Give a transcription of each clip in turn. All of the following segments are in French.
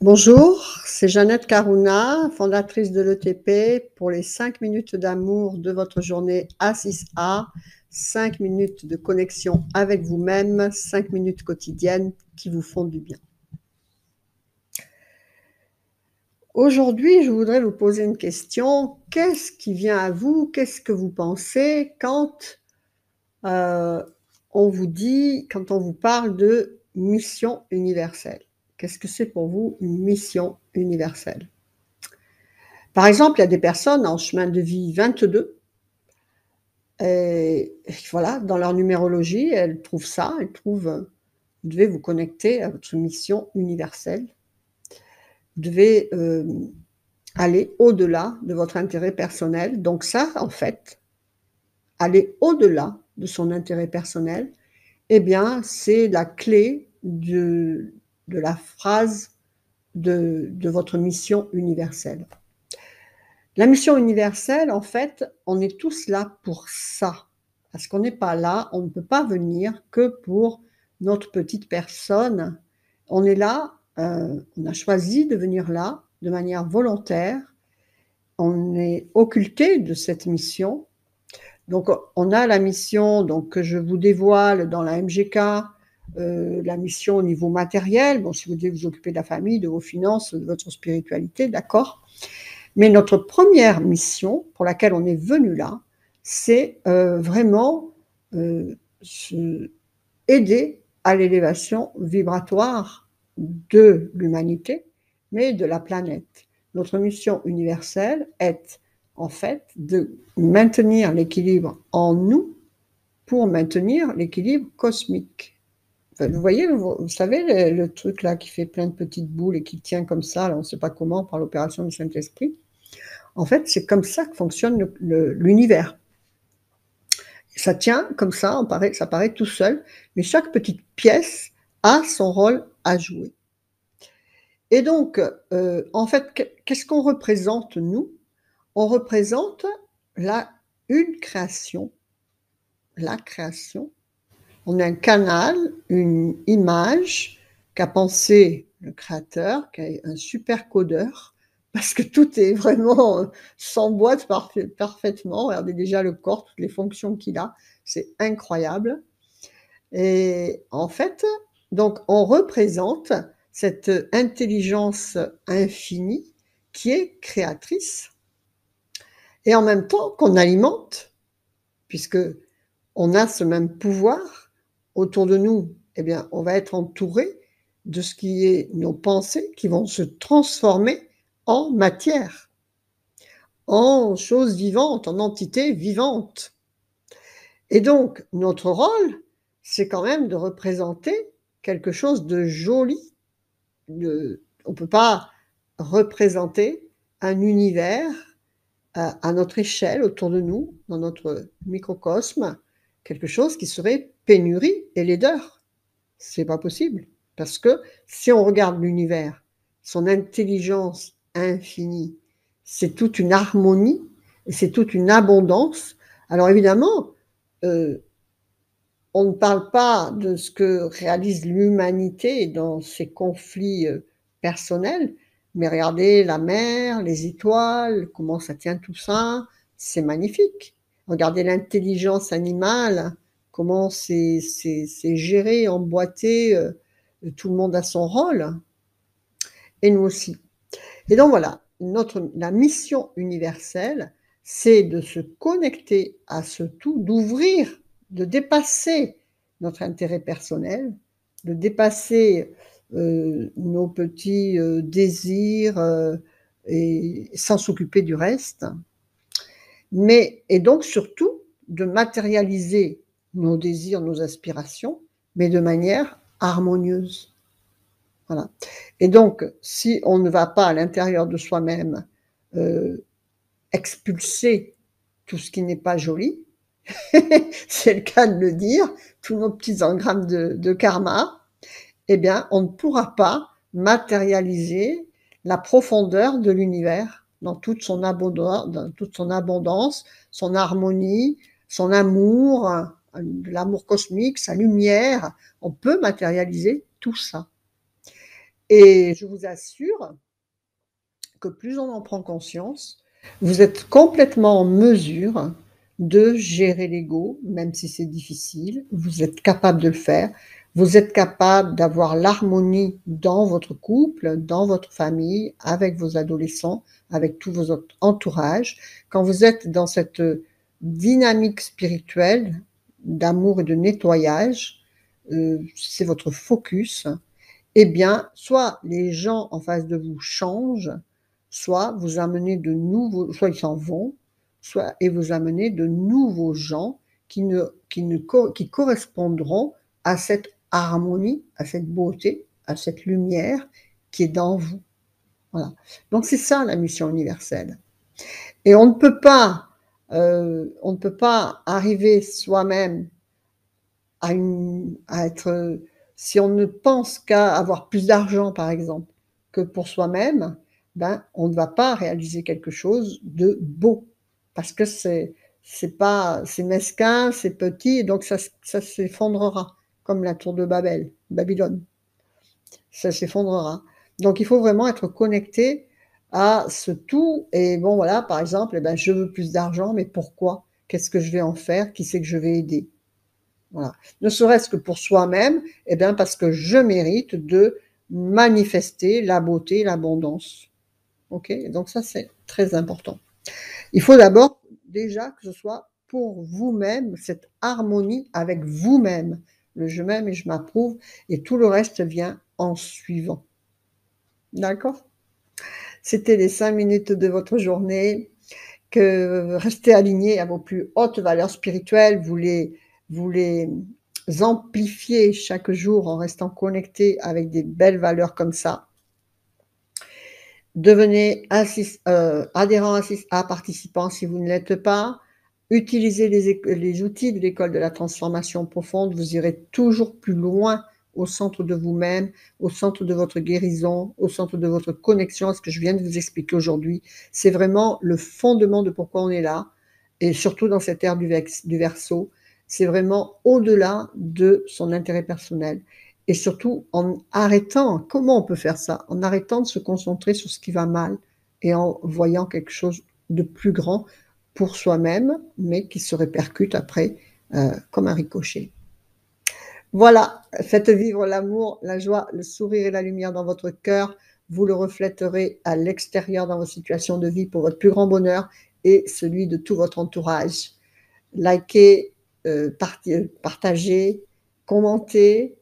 Bonjour, c'est Jeannette Carouna, fondatrice de l'ETP pour les 5 minutes d'amour de votre journée A6A, 5 minutes de connexion avec vous-même, 5 minutes quotidiennes qui vous font du bien. Aujourd'hui, je voudrais vous poser une question. Qu'est-ce qui vient à vous? Qu'est-ce que vous pensez quand on vous parle de mission universelle? Qu'est-ce que c'est pour vous une mission universelle? Par exemple, il y a des personnes en chemin de vie 22, et voilà, dans leur numérologie, elles trouvent ça, vous devez vous connecter à votre mission universelle. Vous devez aller au-delà de votre intérêt personnel. Donc ça, en fait, aller au-delà de son intérêt personnel, eh bien, c'est la clé de la phrase de votre mission universelle. La mission universelle, en fait, on est tous là pour ça. Parce qu'on n'est pas là, on ne peut pas venir que pour notre petite personne. On est là, on a choisi de venir là de manière volontaire. On est occulté de cette mission. Donc, on a la mission que je vous dévoile dans la MGK, la mission au niveau matériel. Bon, si vous devez vous occuper de la famille, de vos finances, de votre spiritualité, d'accord. Mais notre première mission pour laquelle on est venu là, c'est vraiment aider à l'élévation vibratoire de l'humanité, mais de la planète. Notre mission universelle est en fait de maintenir l'équilibre en nous pour maintenir l'équilibre cosmique. Enfin, vous voyez, vous savez le truc là qui fait plein de petites boules et qui tient comme ça, là, on ne sait pas comment, par l'opération du Saint-Esprit. En fait, c'est comme ça que fonctionne l'univers. Ça tient comme ça, ça paraît tout seul, mais chaque petite pièce a son rôle à jouer. Et donc, en fait, qu'est-ce qu'on représente, nous? On représente une création, la création. On a un canal, une image qu'a pensé le créateur, qui est un super codeur, parce que tout est vraiment s'emboîte parfaitement. Regardez déjà le corps, toutes les fonctions qu'il a, c'est incroyable. Et en fait, donc on représente cette intelligence infinie qui est créatrice et en même temps qu'on alimente, puisque on a ce même pouvoir autour de nous. Eh bien, on va être entouré de ce qui est nos pensées qui vont se transformer en matière, en choses vivantes, en entités vivantes. Et donc, notre rôle, c'est quand même de représenter quelque chose de joli. On ne peut pas représenter un univers à notre échelle, autour de nous, dans notre microcosme, quelque chose qui serait pénurie et laideur. C'est pas possible. Parce que si on regarde l'univers, son intelligence infinie, c'est toute une harmonie et c'est toute une abondance. Alors évidemment, on ne parle pas de ce que réalise l'humanité dans ses conflits personnels, mais regardez la mer, les étoiles, comment ça tient tout ça, c'est magnifique. Regardez l'intelligence animale, comment c'est géré, emboîté, tout le monde a son rôle, et nous aussi. Et donc voilà, la mission universelle, c'est de se connecter à ce tout, d'ouvrir, de dépasser notre intérêt personnel, de dépasser nos petits désirs et sans s'occuper du reste, et donc surtout de matérialiser nos désirs, nos aspirations, mais de manière harmonieuse. Voilà. Et donc, si on ne va pas à l'intérieur de soi-même expulser tout ce qui n'est pas joli, c'est le cas de le dire, tous nos petits engrammes de karma, eh bien, on ne pourra pas matérialiser la profondeur de l'univers dans toute son abondance, son harmonie, son amour, l'amour cosmique, sa lumière. On peut matérialiser tout ça. Et je vous assure que plus on en prend conscience, vous êtes complètement en mesure de gérer l'ego, même si c'est difficile. Vous êtes capable de le faire. Vous êtes capable d'avoir l'harmonie dans votre couple, dans votre famille, avec vos adolescents, avec tout votre entourage. Quand vous êtes dans cette dynamique spirituelle d'amour et de nettoyage, c'est votre focus, eh bien, soit les gens en face de vous changent, soit vous amenez de nouveaux, soit ils s'en vont, soit et vous amenez de nouveaux gens qui correspondront à cette harmonie, à cette beauté, à cette lumière qui est dans vous. Voilà. Donc c'est ça la mission universelle. Et on ne peut pas arriver soi-même à être, si on ne pense qu'à avoir plus d'argent, par exemple, que pour soi-même, ben, on ne va pas réaliser quelque chose de beau. Parce que c'est pas, c'est mesquin, c'est petit, et donc ça s'effondrera, comme la tour de Babel, Babylone. Ça s'effondrera. Donc il faut vraiment être connecté à ce tout. Et bon, voilà, par exemple, eh ben, je veux plus d'argent, mais pourquoi? Qu'est-ce que je vais en faire? Qui c'est que je vais aider? Voilà. Ne serait-ce que pour soi-même, eh bien parce que je mérite de manifester la beauté, l'abondance. Ok? Donc ça, c'est très important. Il faut d'abord déjà que ce soit pour vous-même, cette harmonie avec vous-même. Le je m'aime et je m'approuve, et tout le reste vient en suivant. D'accord? C'était les 5 minutes de votre journée. Que restez alignés à vos plus hautes valeurs spirituelles, vous les amplifiez chaque jour en restant connectés avec des belles valeurs comme ça. Devenez adhérent à participant si vous ne l'êtes pas. Utilisez les outils de l'école de la transformation profonde. Vous irez toujours plus loin au centre de vous-même, au centre de votre guérison, au centre de votre connexion à ce que je viens de vous expliquer aujourd'hui. C'est vraiment le fondement de pourquoi on est là, et surtout dans cette ère du Verseau. C'est vraiment au-delà de son intérêt personnel. Et surtout en arrêtant, comment on peut faire ça? En arrêtant de se concentrer sur ce qui va mal et en voyant quelque chose de plus grand pour soi-même, mais qui se répercute après comme un ricochet. Voilà, faites vivre l'amour, la joie, le sourire et la lumière dans votre cœur. Vous le reflèterez à l'extérieur dans vos situations de vie pour votre plus grand bonheur et celui de tout votre entourage. Likez, partagez, commentez,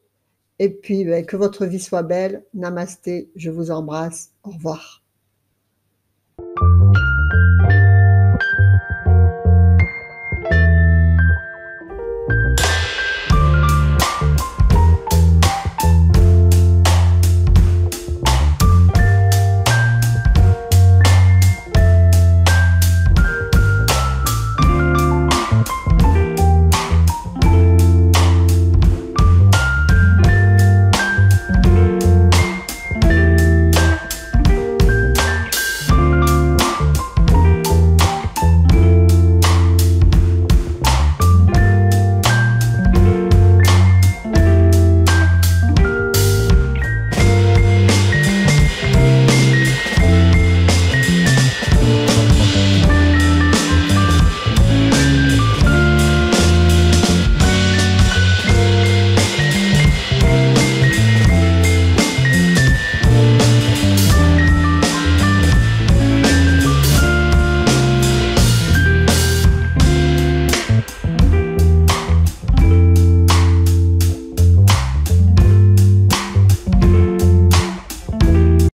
et puis, que votre vie soit belle. Namasté, je vous embrasse. Au revoir.